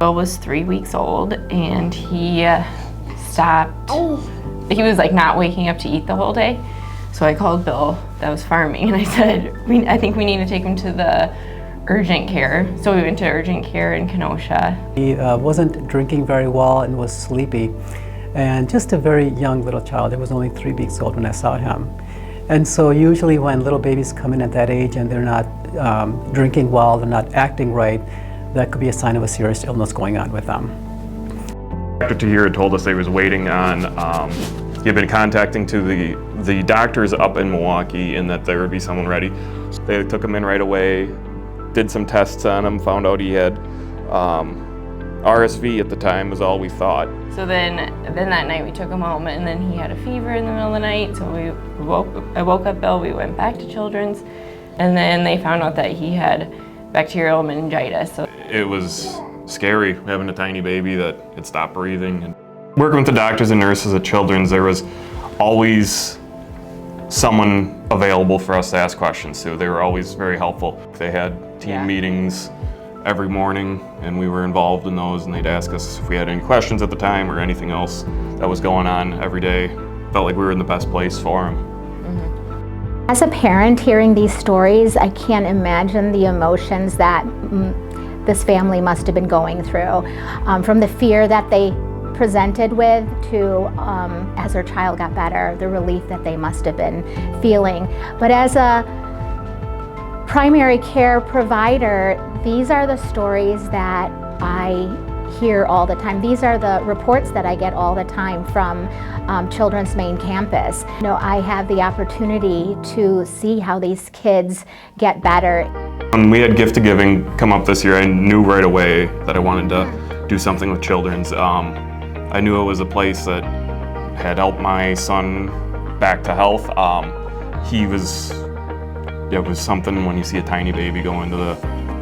Bill was 3 weeks old and he stopped. He was like not waking up to eat the whole day. So I called Bill that was farming and I said, I think we need to take him to the urgent care. So we went to urgent care in Kenosha. He wasn't drinking very well and was sleepy, and just a very young little child. He was only 3 weeks old when I saw him. And so usually when little babies come in at that age and they're not drinking well, they're not acting right, that could be a sign of a serious illness going on with them. Dr. Tahir had told us they was waiting on, he had been contacting to the doctors up in Milwaukee and that there would be someone ready. So they took him in right away, did some tests on him, found out he had RSV at the time was all we thought. So then that night we took him home and then he had a fever in the middle of the night. So I woke up Bill, we went back to Children's and then they found out that he had bacterial meningitis. So it was scary having a tiny baby that had stopped breathing. And working with the doctors and nurses at Children's, there was always someone available for us to ask questions to. They were always very helpful. They had team meetings every morning and we were involved in those, and they'd ask us if we had any questions at the time or anything else that was going on every day. Felt like we were in the best place for them. As a parent hearing these stories, I can't imagine the emotions that this family must have been going through. From the fear that they presented with to, as their child got better, the relief that they must have been feeling. But as a primary care provider, these are the stories that I hear all the time. These are the reports that I get all the time from Children's main campus. You know, I have the opportunity to see how these kids get better. When we had Gift to Giving come up this year, I knew right away that I wanted to do something with Children's. I knew it was a place that had helped my son back to health. It was something when you see a tiny baby go into the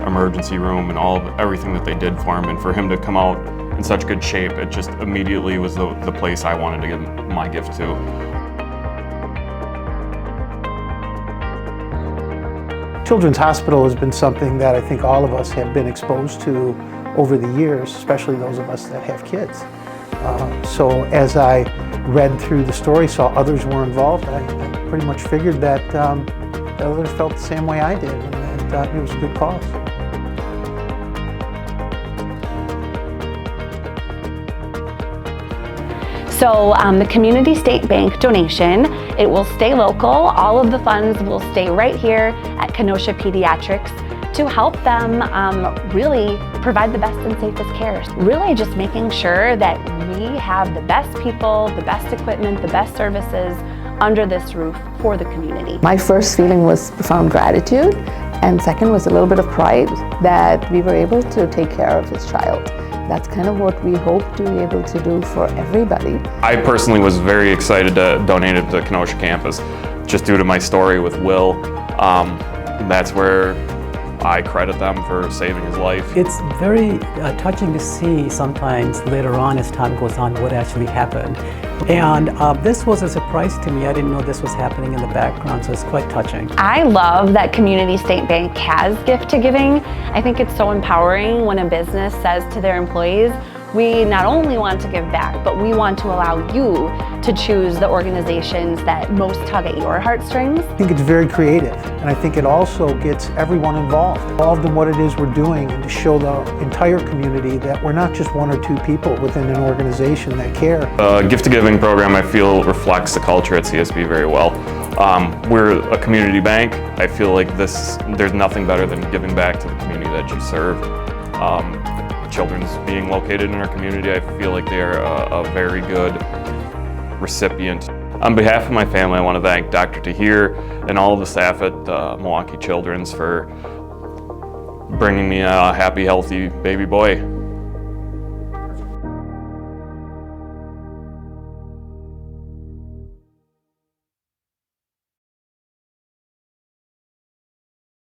emergency room and everything that they did for him, and for him to come out in such good shape, it just immediately was the place I wanted to give my gift to. Children's Hospital has been something that I think all of us have been exposed to over the years, especially those of us that have kids. So as I read through the story, saw others were involved, I pretty much figured that others felt the same way I did, and that it was a good cause. So the Community State Bank donation, it will stay local. All of the funds will stay right here at Kenosha Pediatrics to help them really provide the best and safest care. Really just making sure that we have the best people, the best equipment, the best services under this roof for the community. My first feeling was profound gratitude, and second was a little bit of pride that we were able to take care of his child. That's kind of what we hope to be able to do for everybody. I personally was very excited to donate it to the Kenosha campus, just due to my story with Will. That's where I credit them for saving his life. It's very touching to see sometimes later on as time goes on what actually happened. And this was a surprise to me. I didn't know this was happening in the background, so it's quite touching. I love that Community State Bank has Gift to Giving. I think it's so empowering when a business says to their employees, we not only want to give back, but we want to allow you to choose the organizations that most tug at your heartstrings. I think it's very creative, and I think it also gets everyone involved in what it is we're doing, and to show the entire community that we're not just one or two people within an organization that care. The Gift to Giving program, I feel, reflects the culture at CSB very well. We're a community bank. I feel like there's nothing better than giving back to the community that you serve. Children's being located in our community, I feel like they are a very good recipient. On behalf of my family, I want to thank Dr. Tahir and all of the staff at Milwaukee Children's for bringing me a happy, healthy baby boy.